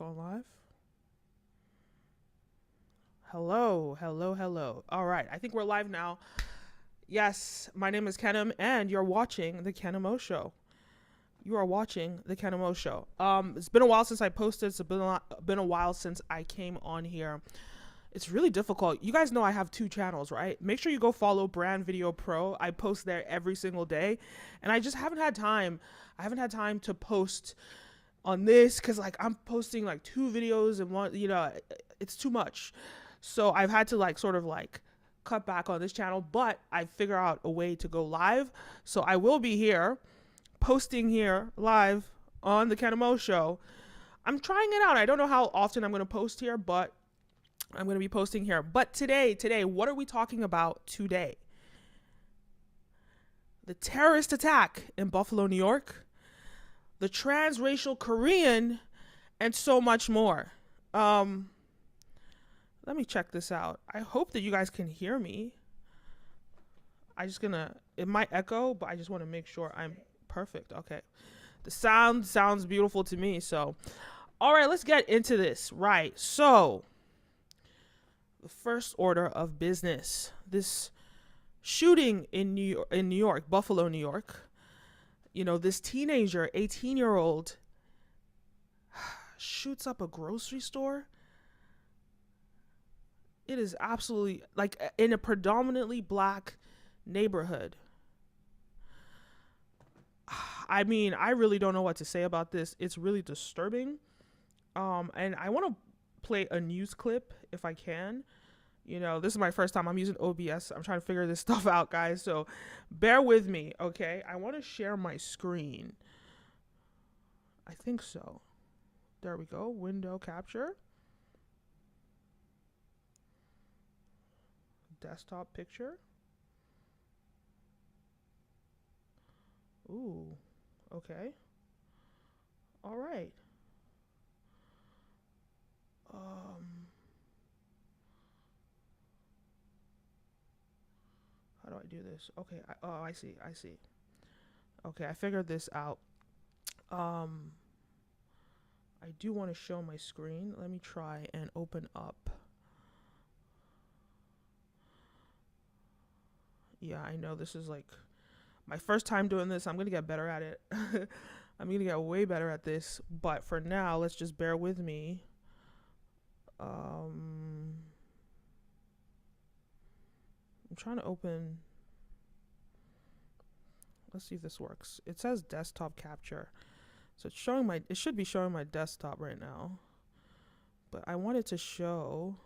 Going live. Hello, hello, hello. All right, I think we're live now. Yes, my name is Kenim, and you're watching the Kenim O Show. You are watching the Kenim O Show. It's been a while since I posted. Been a while since I came on here. It's really difficult. You guys know I have two channels, right? Make sure you go follow Brand Video Pro. I post there every single day, and I just haven't had time. I haven't had time to post on this because like I'm posting like two videos and one, it's too much. So I've had to like sort of like cut back on this channel, but I figure out a way to go live. So I will be here posting here live on the Kenim O Show. I'm trying it out. I don't know how often I'm going to post here, but I'm going to be posting here. But today, what are we talking about today? The terrorist attack in Buffalo, New York, the transracial Korean, and so much more. Let me check this out. I hope that you guys can hear me. It might echo, but I just want to make sure I'm perfect. Okay. The sound sounds beautiful to me. So, all right, let's get into this. Right. So, the first order of business. This shooting in New York, Buffalo, New York. This teenager, 18-year-old, shoots up a grocery store. It is absolutely like in a predominantly black neighborhood. I mean, I really don't know what to say about this. It's really disturbing. And I want to play a news clip if I can. This is my first time I'm using OBS. I'm trying to figure this stuff out, guys. So bear with me, okay? I want to share my screen. I think so. There we go. Window capture. Desktop picture. Ooh, okay. All right. How do I do this? Okay. I see. Okay, I figured this out. I do want to show my screen. Let me try and open up. Yeah, I know this is like my first time doing this. I'm going to get better at it. I'm going to get way better at this. But for now, let's just bear with me. I'm trying to open. Let's see if this works. It says desktop capture. So it's showing it should be showing my desktop right now. But I want it to show.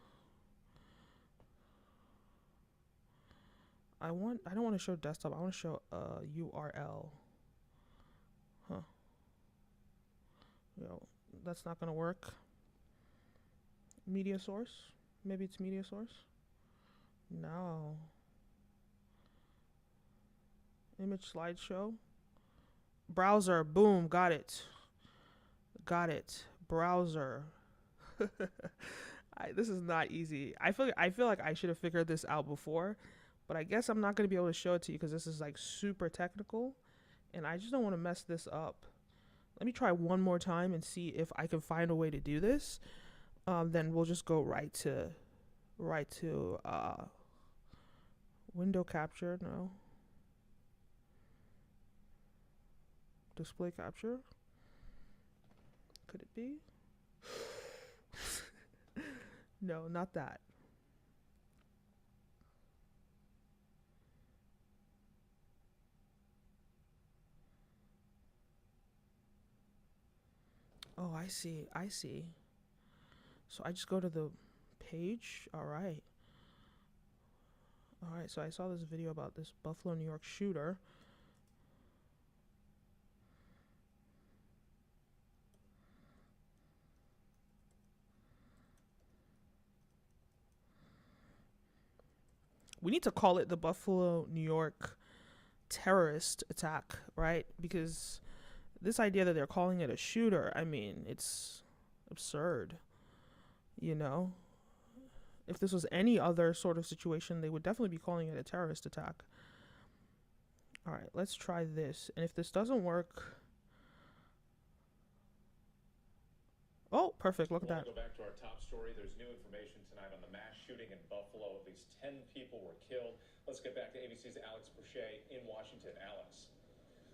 I don't want to show desktop. I want to show a URL. Huh. That's not going to work. Media source? Maybe it's media source? No. Image slideshow. Browser. Boom. Got it. Browser. This is not easy. I feel like I should have figured this out before. But I guess I'm not going to be able to show it to you because this is like super technical. And I just don't want to mess this up. Let me try one more time and see if I can find a way to do this. Then we'll just go right to window capture. No. Display capture. Could it be? No, not that. Oh, I see. So I just go to the page. All right. So I saw this video about this Buffalo, New York shooter. We need to call it the Buffalo, New York terrorist attack, right? Because this idea that they're calling it a shooter, I mean, it's absurd. If this was any other sort of situation, they would definitely be calling it a terrorist attack. All right, let's try this. And if this doesn't work, Oh, perfect. Look at I want that. to go back to our top story. There's new information tonight on the mass shooting in Buffalo. At least 10 people were killed. Let's get back to ABC's Alex Boucher in Washington. Alex.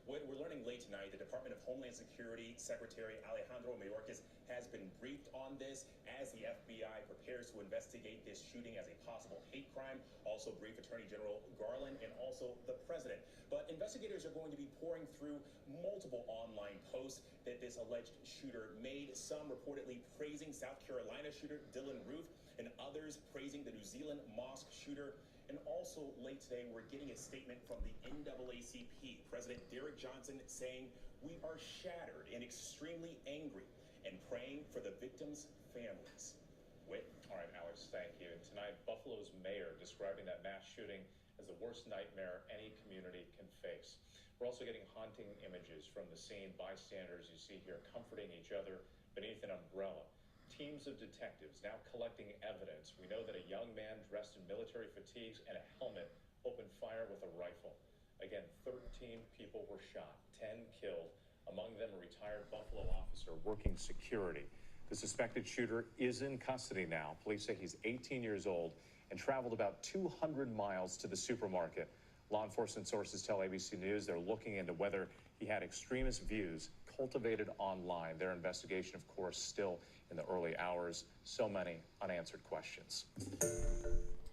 What we're learning late tonight, the Department of Homeland Security Secretary Alejandro Mayorkas has been briefed on this as the FBI prepares to investigate this shooting as a possible hate crime. Also brief Attorney General Garland and also the president. But investigators are going to be pouring through multiple online posts that this alleged shooter made, some reportedly praising South Carolina shooter Dylan Roof and others praising the New Zealand mosque shooter. And also late today, we're getting a statement from the NAACP, President Derek Johnson, saying, "We are shattered and extremely angry and praying for the victims' families." All right, Alex, thank you. And tonight, Buffalo's mayor describing that mass shooting as the worst nightmare any community can face. We're also getting haunting images from the scene. Bystanders, you see here, comforting each other beneath an umbrella. Teams of detectives now collecting evidence. We know that a young man dressed in military fatigues and a helmet opened fire with a rifle. Again, 13 people were shot, 10 killed, among them a retired Buffalo officer working security. The suspected shooter is in custody now. Police say he's 18 years old and traveled about 200 miles to the supermarket. Law enforcement sources tell ABC News they're looking into whether he had extremist views cultivated online. Their investigation, of course, still in the early hours. So many unanswered questions.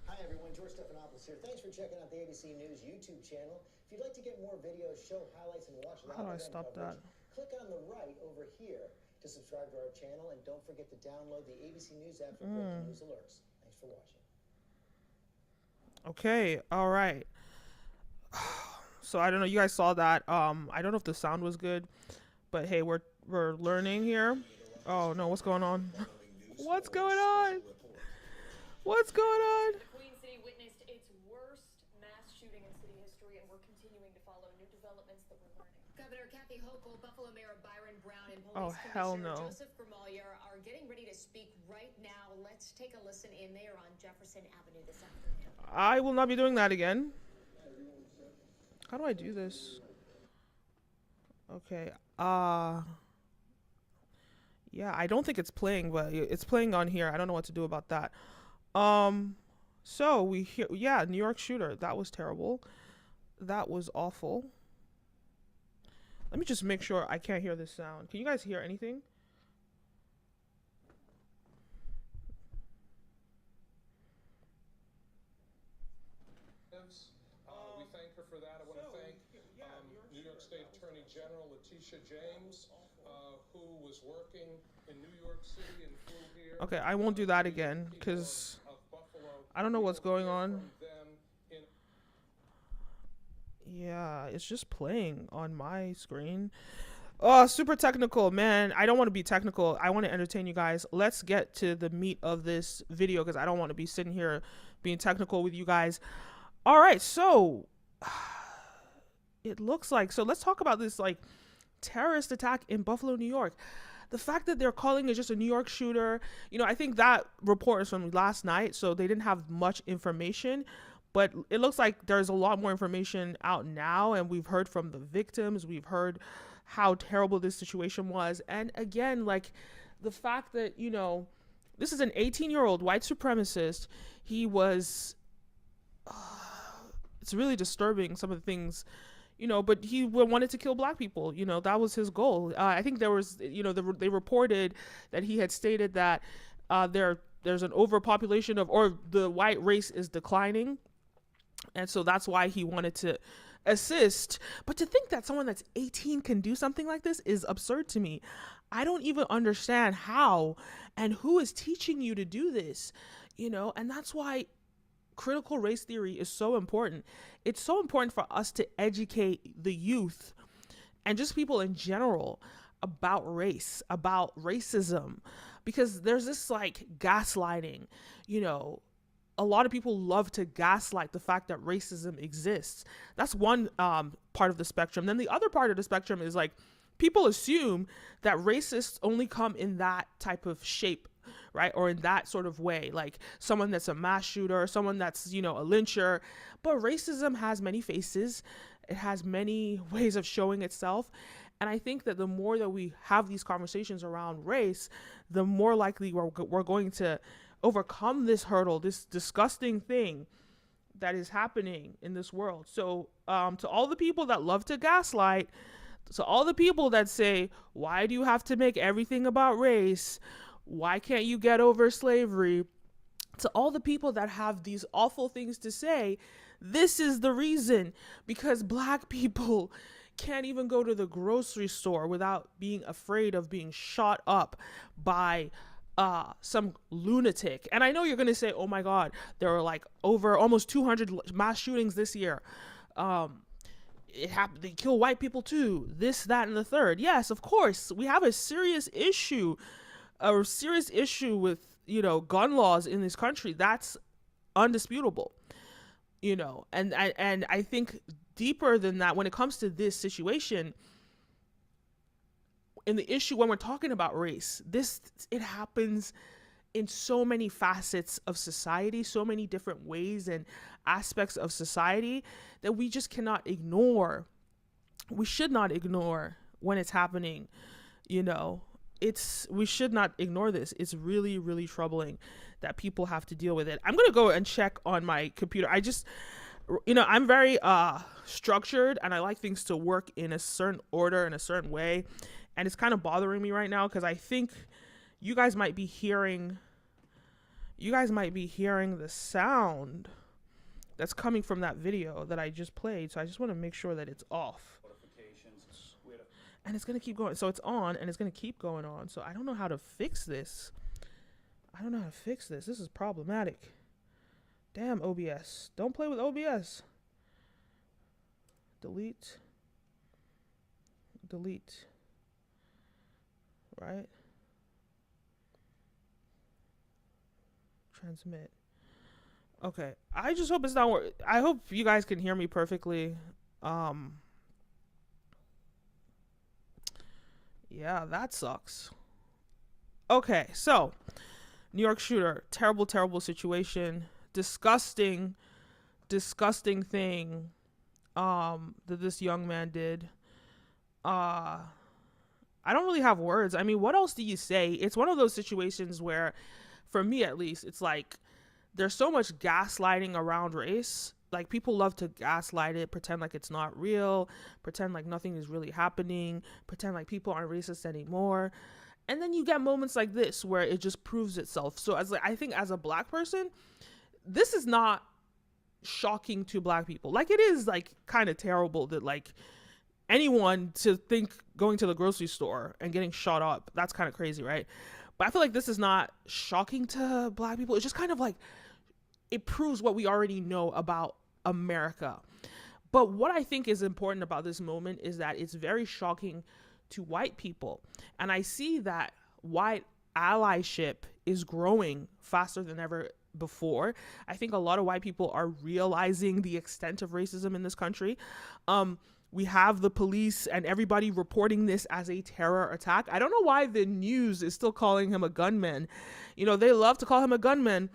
Hi, everyone. George Stephanopoulos here. Thanks for checking out the ABC News YouTube channel. If you'd like to get more videos, show highlights, and watch live How do I event stop coverage, that? click on the right over here to subscribe to our channel, and don't forget to download the ABC News app for breaking news alerts. Thanks for watching. Okay, all right. So I don't know. You guys saw that. I don't know if the sound was good, but hey, we're learning here. Oh no, what's going on? What's going on? What's going on? Queen City witnessed its worst mass shooting in city history, and we're continuing to follow new developments that we're learning. Governor Kathy Hochul, Buffalo Mayor Byron Brown, and Oh, Police hell Commissioner no. Joseph Gremalier are getting ready to speak right now. Let's take a listen in there on Jefferson Avenue this afternoon. I will not be doing that again. How do I do this? Okay. Yeah, I don't think it's playing, but it's playing on here. I don't know what to do about that. So we hear, yeah, New York shooter. That was terrible. That was awful. Let me just make sure I can't hear this sound. Can you guys hear anything? We thank her for that. I want to thank New York State Attorney General Letitia James, who was working in New York City and flew here. Okay, I won't do that again because I don't know what's going on. Yeah, it's just playing on my screen. Oh, super technical, man. I don't want to be technical. I want to entertain you guys. Let's get to the meat of this video because I don't want to be sitting here being technical with you guys. All right, so it looks like, so let's talk about this like terrorist attack in Buffalo, New York. The fact that they're calling it just a New York shooter, you know, I think that report is from last night, so they didn't have much information, but it looks like there's a lot more information out now, and we've heard from the victims, we've heard how terrible this situation was, and again, like the fact that, you know, this is an 18-year-old white supremacist. He was, it's really disturbing, some of the things, you know, but he wanted to kill black people. You know, that was his goal. I think there was, you know, they reported that he had stated that there's an overpopulation of, or the white race is declining. And so that's why he wanted to assist. But to think that someone that's 18 can do something like this is absurd to me. I don't even understand how and who is teaching you to do this, you know, and that's why critical race theory is so important. It's so important for us to educate the youth and just people in general about race, about racism, because there's this like gaslighting, you know, a lot of people love to gaslight the fact that racism exists. That's one part of the spectrum. Then the other part of the spectrum is like, people assume that racists only come in that type of shape, right? Or in that sort of way, like someone that's a mass shooter, someone that's, you know, a lyncher. But racism has many faces. It has many ways of showing itself. And I think that the more that we have these conversations around race, the more likely we're going to overcome this hurdle, this disgusting thing that is happening in this world. So to all the people that love to gaslight, to all the people that say, why do you have to make everything about race? Why can't you get over slavery? To all the people that have these awful things to say, this is the reason. Because Black people can't even go to the grocery store without being afraid of being shot up by some lunatic. And I know you're going to say, oh my God, there were like over almost 200 mass shootings this year. It happened. They kill white people too. This, that, and the third. Yes, of course, we have a serious issue with, gun laws in this country. That's undisputable, and I think deeper than that, when it comes to this situation, in the issue, when we're talking about race, it happens in so many facets of society, so many different ways and aspects of society that we just cannot ignore. We should not ignore when it's happening. We should not ignore this. It's really, really troubling that people have to deal with it. I'm going to go and check on my computer. I'm very structured, and I like things to work in a certain order, in a certain way. And it's kind of bothering me right now because I think you guys might be hearing the sound that's coming from that video that I just played. So I just want to make sure that it's off. And it's going to keep going. So it's on and it's going to keep going on. So I don't know how to fix this. This is problematic. Damn, OBS. Don't play with OBS. Delete. Right? Transmit. Okay. I just hope it's not working. I hope you guys can hear me perfectly. Yeah, that sucks. Okay, so New York shooter, terrible situation, disgusting thing that this young man did. I don't really have words. I mean, what else do you say? It's one of those situations where, for me at least, it's like there's so much gaslighting around race. Like, people love to gaslight it, pretend like it's not real, pretend like nothing is really happening, pretend like people aren't racist anymore. And then you get moments like this where it just proves itself. So I think as a Black person, this is not shocking to Black people. Like, it is like kind of terrible that like anyone to think going to the grocery store and getting shot up, that's kind of crazy, right? But I feel like this is not shocking to Black people. It's just kind of like, it proves what we already know about America. But what I think is important about this moment is that it's very shocking to white people. And I see that white allyship is growing faster than ever before. I think a lot of white people are realizing the extent of racism in this country. We have the police and everybody reporting this as a terror attack. I don't know why the news is still calling him a gunman. They love to call him a gunman,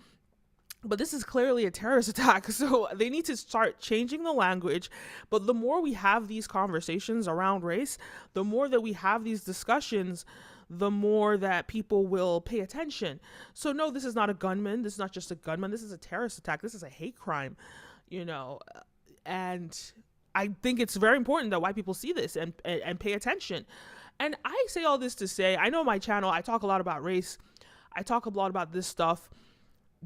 but this is clearly a terrorist attack. So they need to start changing the language. But the more we have these conversations around race, the more that we have these discussions, the more that people will pay attention. So no, this is not a gunman. This is not just a gunman. This is a terrorist attack. This is a hate crime, and I think it's very important that white people see this and pay attention. And I say all this to say, I know my channel, I talk a lot about race. I talk a lot about this stuff.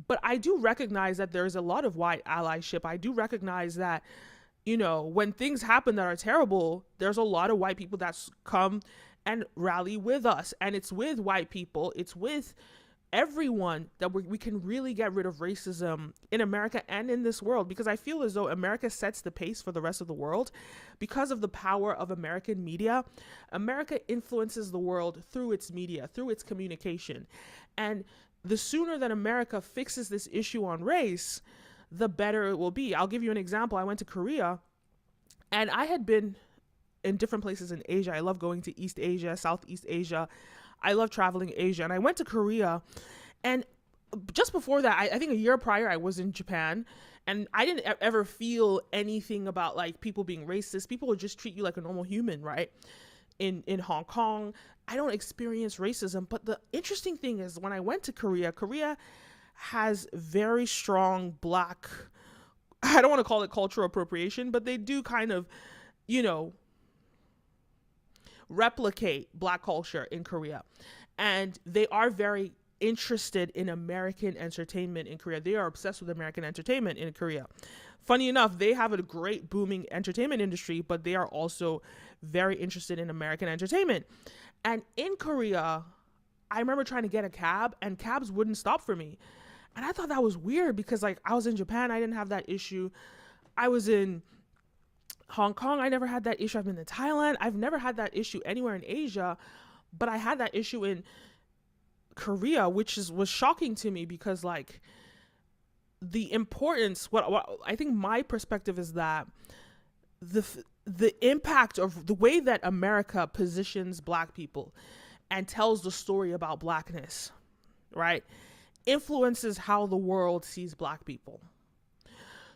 But I do recognize that there's a lot of white allyship. I do recognize that, when things happen that are terrible, there's a lot of white people that come and rally with us. And it's with white people, it's with everyone that we can really get rid of racism in America and in this world. Because I feel as though America sets the pace for the rest of the world because of the power of American media. America influences the world through its media, through its communication. And the sooner that America fixes this issue on race, the better it will be. I'll give you an example. I went to Korea, and I had been in different places in Asia. I love going to East Asia, Southeast Asia. I love traveling Asia. And I went to Korea, and just before that, I think a year prior, I was in Japan, and I didn't ever feel anything about like people being racist. People would just treat you like a normal human, right? in Hong Kong. I don't experience racism. But the interesting thing is when I went to Korea, Korea has very strong Black, I don't want to call it cultural appropriation, but they do kind of, you know, replicate Black culture in Korea. And they are very interested in American entertainment in Korea. They are obsessed with American entertainment in Korea. Funny enough, they have a great booming entertainment industry, but they are also very interested in American entertainment. And in Korea, I remember trying to get a cab and cabs wouldn't stop for me. And I thought that was weird because like I was in Japan, I didn't have that issue. I was in Hong Kong, I never had that issue. I've been to Thailand, I've never had that issue anywhere in Asia, but I had that issue in Korea, which was shocking to me because like the importance, what I think my perspective is that the impact of the way that America positions Black people and tells the story about Blackness, right, influences how the world sees Black people.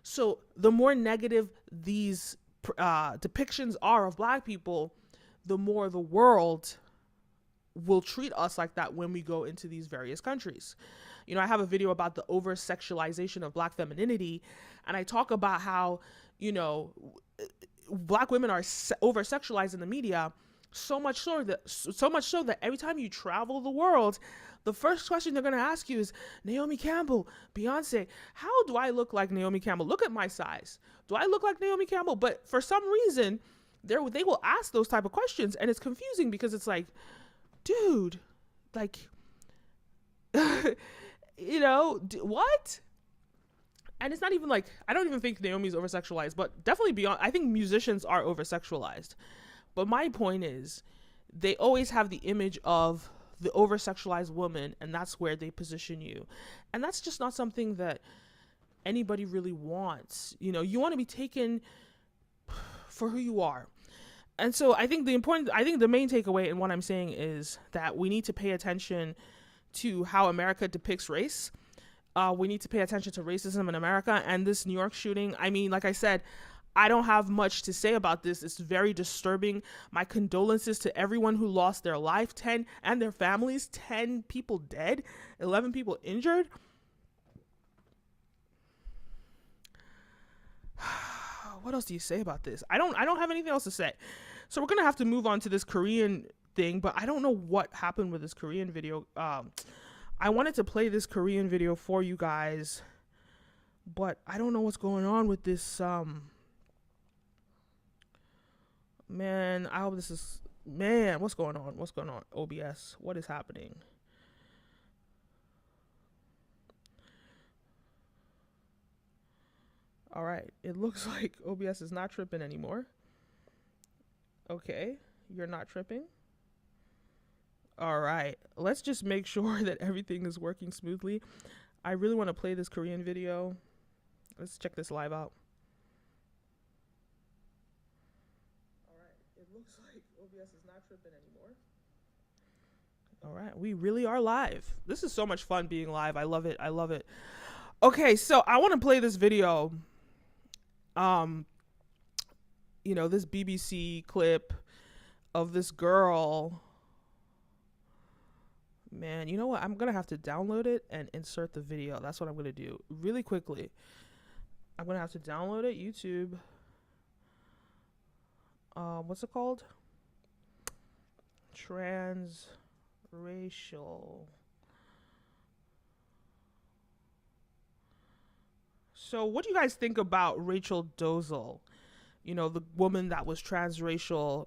So the more negative these depictions are of Black people, the more the world will treat us like that when we go into these various countries. You know, I have a video about the over-sexualization of Black femininity, and I talk about how, you know, Black women are over-sexualized in the media, so much so that every time you travel the world, the first question they're going to ask you is, Naomi Campbell, Beyonce, how do I look like Naomi Campbell? Look at my size. Do I look like Naomi Campbell? But for some reason, they will ask those type of questions, and it's confusing because it's like, dude, like, you know, what? And it's not even like, I don't even think Naomi's over-sexualized, but definitely beyond, I think musicians are over-sexualized. But my point is, they always have the image of the over-sexualized woman, and that's where they position you. And that's just not something that anybody really wants. You know, you want to be taken for who you are. And so I think the main takeaway in what I'm saying is that we need to pay attention to how America depicts race. We need to pay attention to racism in America. And this New York shooting, I mean, like I said, I don't have much to say about this. It's very disturbing. My condolences to everyone who lost their life, 10 and their families, 10 people dead, 11 people injured. What else do you say about this? I don't have anything else to say. So we're going to have to move on to this Korean thing, but I don't know what happened with this Korean video. I wanted to play this Korean video for you guys, but I don't know what's going on with this. Man, I hope this is, man, what's going on? What's going on? OBS, what is happening? All right, it looks like OBS is not tripping anymore. Okay, you're not tripping. All right, let's just make sure that everything is working smoothly. I really want to play this Korean video. Let's check this live out. All right, it looks like OBS is not tripping anymore. All right, we really are live. This is so much fun being live. I love it. I love it. Okay, so I want to play this video. You know, this BBC clip of this girl. Man, you know what? I'm going to have to download it and insert the video. That's what I'm going to do really quickly. I'm going to have to download it. YouTube. What's it called? Transracial. So what do you guys think about Rachel Dolezal? You know, the woman that was transracial.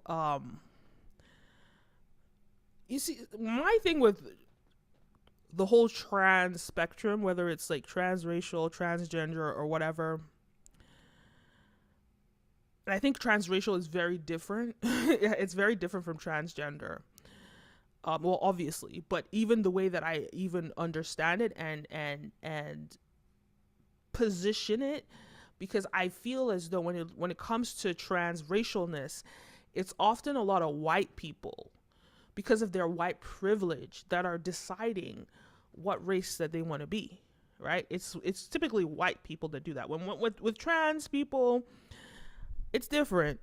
You see, my thing with the whole trans spectrum, whether it's like transracial, transgender, or whatever, and I think transracial is very different. It's very different from transgender. Well, obviously, but even the way that I even understand it and position it, because I feel as though when it comes to transracialness, it's often a lot of white people, because of their white privilege, that are deciding what race that they want to be, right? It's typically white people that do that. With trans people, it's different.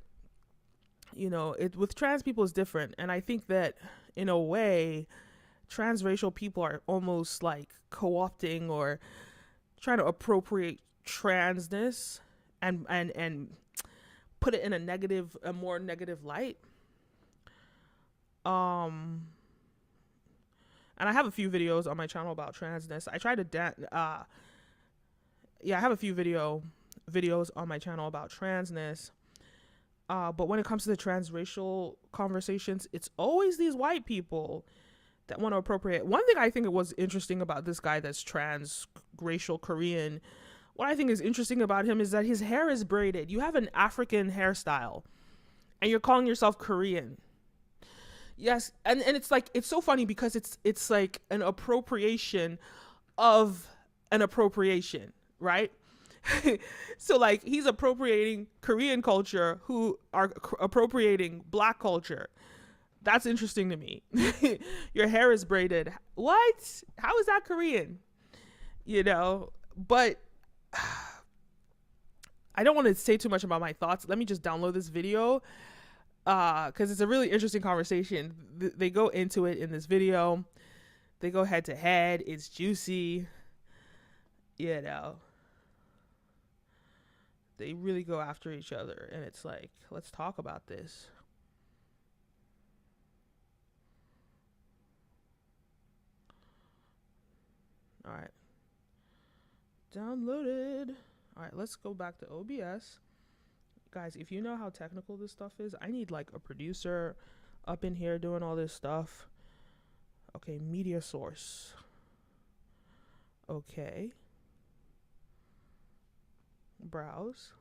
You know, it with trans people is different, and I think that in a way, transracial people are almost like co-opting or trying to appropriate transness and put it in a more negative light. Um, and I have a few videos on my channel about transness. I try to I have a few videos on my channel about transness. But when it comes to the transracial conversations, it's always these white people that want to appropriate. One thing I think it was interesting about this guy that's transracial Korean, what I think is interesting about him is that his hair is braided. You have an African hairstyle and you're calling yourself Korean. Yes, and it's like, it's so funny because it's like an appropriation of an appropriation, right? So like he's appropriating Korean culture who are appropriating black culture. That's interesting to me. Your hair is braided. What? How is that Korean? You know, but I don't want to say too much about my thoughts. Let me just download this video because it's a really interesting conversation. They go into it in this video. They go head to head. It's juicy. You know, they really go after each other, and it's like, let's talk about this. All right, downloaded. All right, let's go back to OBS. Guys, if you know how technical this stuff is, I need like a producer up in here doing all this stuff. Okay, media source. Okay. Browse.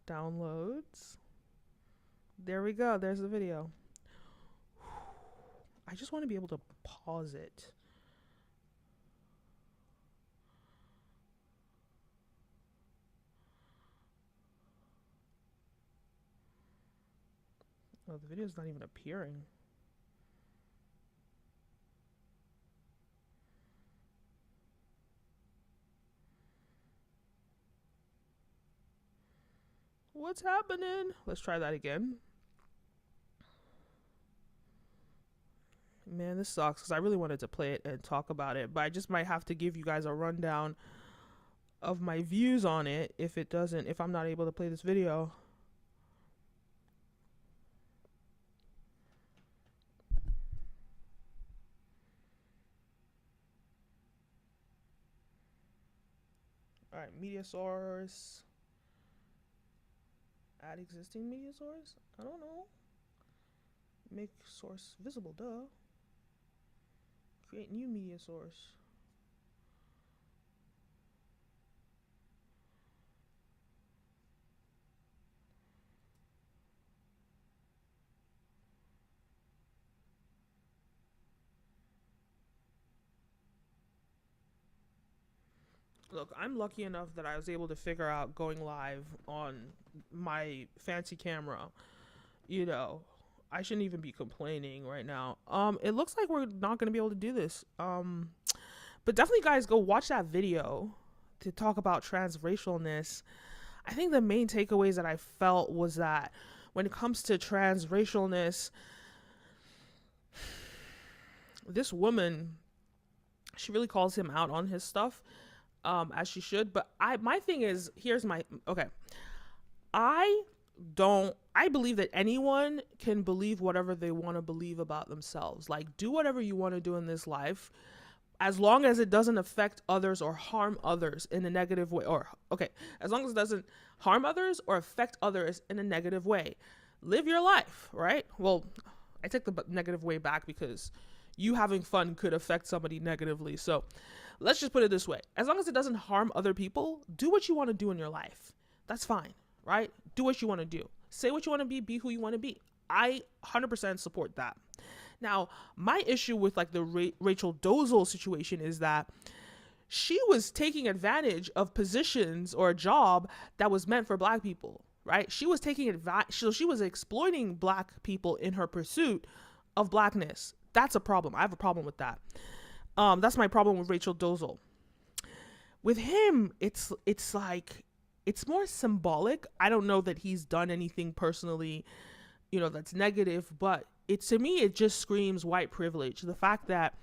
Downloads. There we go. There's the video. I just want to be able to pause it. Oh, the video's not even appearing. What's happening? Let's try that again. Man, this sucks because I really wanted to play it and talk about it, but I just might have to give you guys a rundown of my views on it if I'm not able to play this video. All right, media source. Add existing media source? I don't know. Make source visible, duh. Create new media source. Look, I'm lucky enough that I was able to figure out going live on my fancy camera. You know, I shouldn't even be complaining right now. It looks like we're not going to be able to do this. But definitely, guys, go watch that video to talk about transracialness. I think the main takeaways that I felt was that when it comes to transracialness, this woman, she really calls him out on his stuff. As she should, but my thing is, I believe that anyone can believe whatever they want to believe about themselves. Like, do whatever you want to do in this life, as long as it doesn't affect others or harm others in a negative way, as long as it doesn't harm others or affect others in a negative way. Live your life, right? Well, I take the negative way back because you having fun could affect somebody negatively. So let's just put it this way. As long as it doesn't harm other people, do what you want to do in your life. That's fine, right? Do what you want to do. Say what you want to be who you want to be. I 100% support that. Now, my issue with like the Rachel Dolezal situation is that she was taking advantage of positions or a job that was meant for black people, right? She was taking advantage, so she was exploiting black people in her pursuit of blackness. That's a problem. I have a problem with that. That's my problem with Rachel Dolezal. With him, it's like it's more symbolic. I don't know that he's done anything personally, that's negative, but to me, it just screams white privilege. The fact that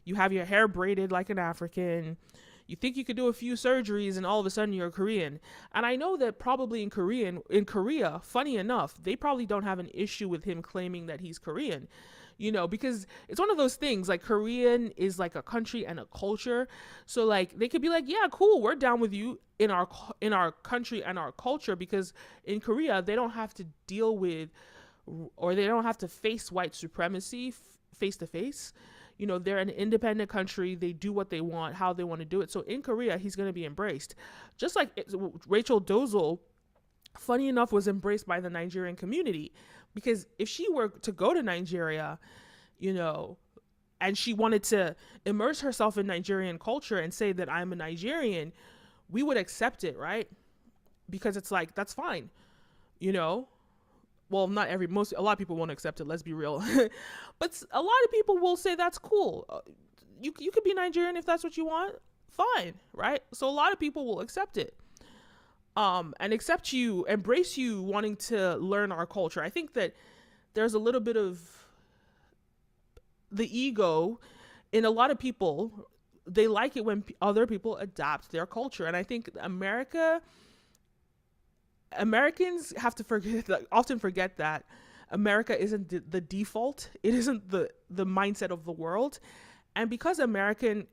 you have your hair braided like an African, you think you could do a few surgeries and all of a sudden you're Korean. And I know that probably in Korea, funny enough, they probably don't have an issue with him claiming that he's Korean, because it's one of those things, like Korean is like a country and a culture. So like they could be like, yeah, cool, we're down with you in our country and our culture, because in Korea, they don't have to deal with, or they don't have to face white supremacy face to face. They're an independent country. They do what they want, how they want to do it. So in Korea, he's going to be embraced. Just like Rachel Dolezal, funny enough, was embraced by the Nigerian community, because if she were to go to Nigeria, and she wanted to immerse herself in Nigerian culture and say that I'm a Nigerian, we would accept it, right? Because it's like, that's fine, Well, not a lot of people won't accept it, let's be real. But a lot of people will say that's cool. You could be Nigerian if that's what you want. Fine, right? So a lot of people will accept it. And embrace you wanting to learn our culture. I think that there's a little bit of the ego in a lot of people. They like it when other people adapt their culture. And I think Americans have to often forget that America isn't the default. It isn't the mindset of the world. And because America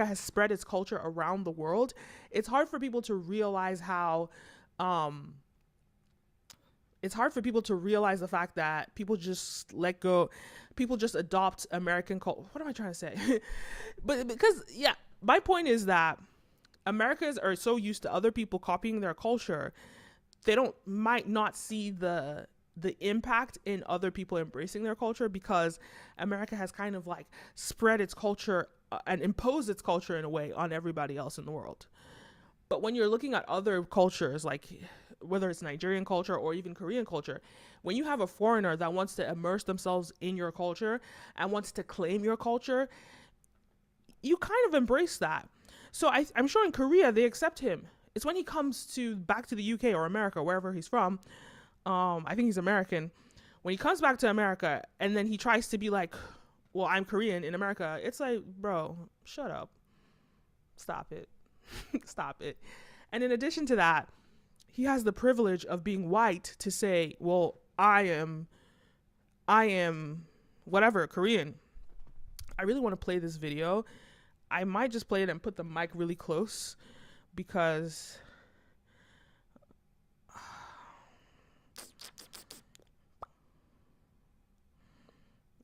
has spread its culture around the world, it's hard for people to realize the fact that people just let go, people just adopt American culture. What am I trying to say? But because, yeah, my point is that Americans are so used to other people copying their culture, they might not see the impact in other people embracing their culture, because America has kind of like spread its culture and imposed its culture in a way on everybody else in the world. But when you're looking at other cultures, like whether it's Nigerian culture or even Korean culture, when you have a foreigner that wants to immerse themselves in your culture and wants to claim your culture, you kind of embrace that. So I'm sure in Korea they accept him. It's when he comes back to the UK or America, wherever he's from. I think he's American. When he comes back to America and then he tries to be like, well, I'm Korean in America, it's like, bro, shut up. Stop it. Stop it. And in addition to that, he has the privilege of being white to say, well, I am whatever, Korean. I really want to play this video. I might just play it and put the mic really close, because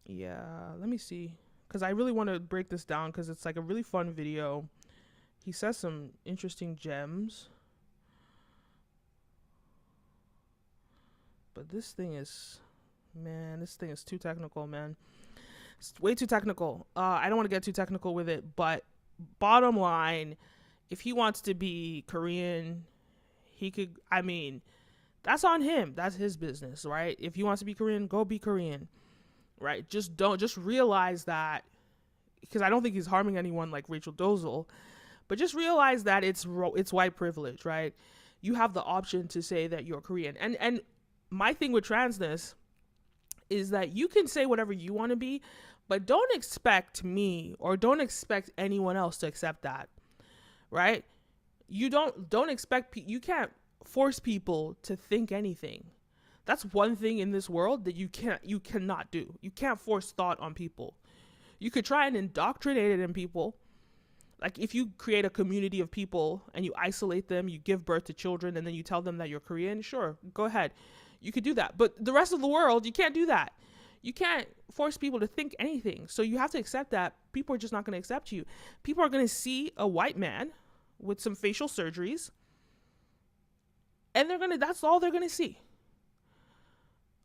yeah, let me see, because I really want to break this down, because it's like a really fun video. He says some interesting gems, but this thing is too technical, man. It's way too technical. I don't want to get too technical with it, but bottom line, if he wants to be Korean, he could. I mean, that's on him. That's his business, right? If he wants to be Korean, go be Korean, right? Just realize that, because I don't think he's harming anyone like Rachel Dolezal, but just realize that it's white privilege, right? You have the option to say that you're Korean. And my thing with transness is that you can say whatever you want to be, but don't expect me or don't expect anyone else to accept that. Right? You don't expect, you can't force people to think anything. That's one thing in this world that you cannot do. You can't force thought on people. You could try and indoctrinate it in people. Like if you create a community of people and you isolate them, you give birth to children, and then you tell them that you're Korean, sure, go ahead. You could do that. But the rest of the world, you can't do that. You can't force people to think anything. So you have to accept that people are just not going to accept you. People are going to see a white man with some facial surgeries, and that's all they're going to see.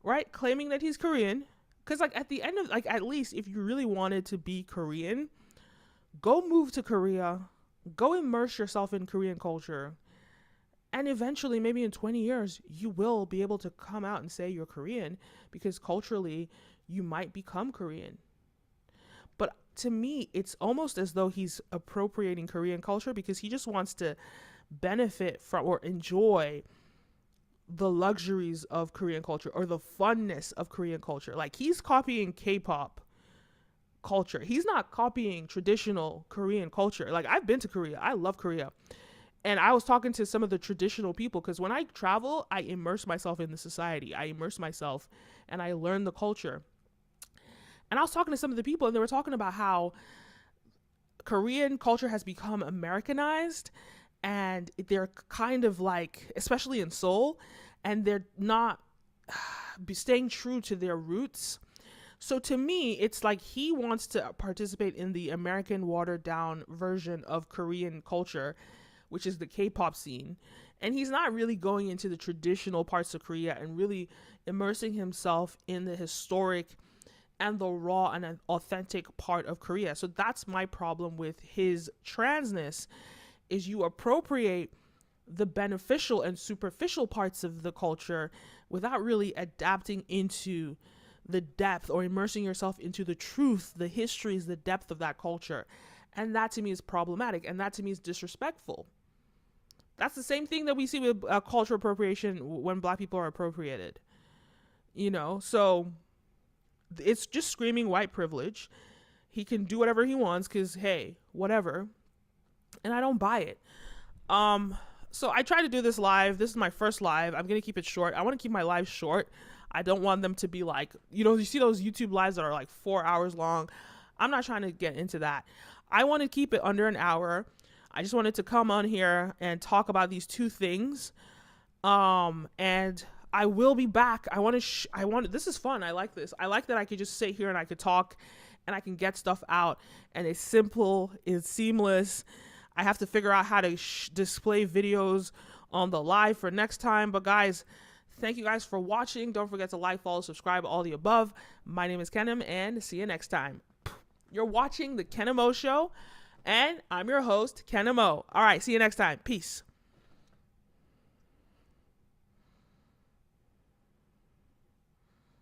Right? Claiming that he's Korean. Because like at the end of, like, at least if you really wanted to be Korean, go move to Korea, go immerse yourself in Korean culture. And eventually, maybe in 20 years, you will be able to come out and say you're Korean, because culturally, you might become Korean. to me, it's almost as though he's appropriating Korean culture because he just wants to benefit from or enjoy the luxuries of Korean culture or the funness of Korean culture. Like, he's copying K-pop culture. He's not copying traditional Korean culture. Like, I've been to Korea. I love Korea. And I was talking to some of the traditional people, because when I travel, I immerse myself in the society. I immerse myself and I learn the culture. And I was talking to some of the people, and they were talking about how Korean culture has become Americanized, and they're kind of like, especially in Seoul, and they're not staying true to their roots. So to me, it's like he wants to participate in the American watered down version of Korean culture, which is the K-pop scene. And he's not really going into the traditional parts of Korea and really immersing himself in the historic and the raw and authentic part of Korea. So that's my problem with his transness, is you appropriate the beneficial and superficial parts of the culture without really adapting into the depth or immersing yourself into the truth, the histories, the depth of that culture. And that to me is problematic, and that to me is disrespectful. That's the same thing that we see with cultural appropriation when Black people are appropriated. You know, so it's just screaming white privilege. He can do whatever he wants because, hey, whatever. And I don't buy it. So I try to do this live. This is my first live. I'm going to keep it short. I want to keep my lives short. I don't want them to be like, you see those YouTube lives that are like 4 hours long. I'm not trying to get into that. I want to keep it under an hour. I just wanted to come on here and talk about these two things. And I will be back. This is fun. I like this. I like that I could just sit here and I could talk and I can get stuff out, and it's simple, it's seamless. I have to figure out how to display videos on the live for next time. But guys, thank you guys for watching. Don't forget to like, follow, subscribe, all the above. My name is Kenim, and see you next time. You're watching the Kenim O Show, and I'm your host, Kenim O. All right, see you next time. Peace.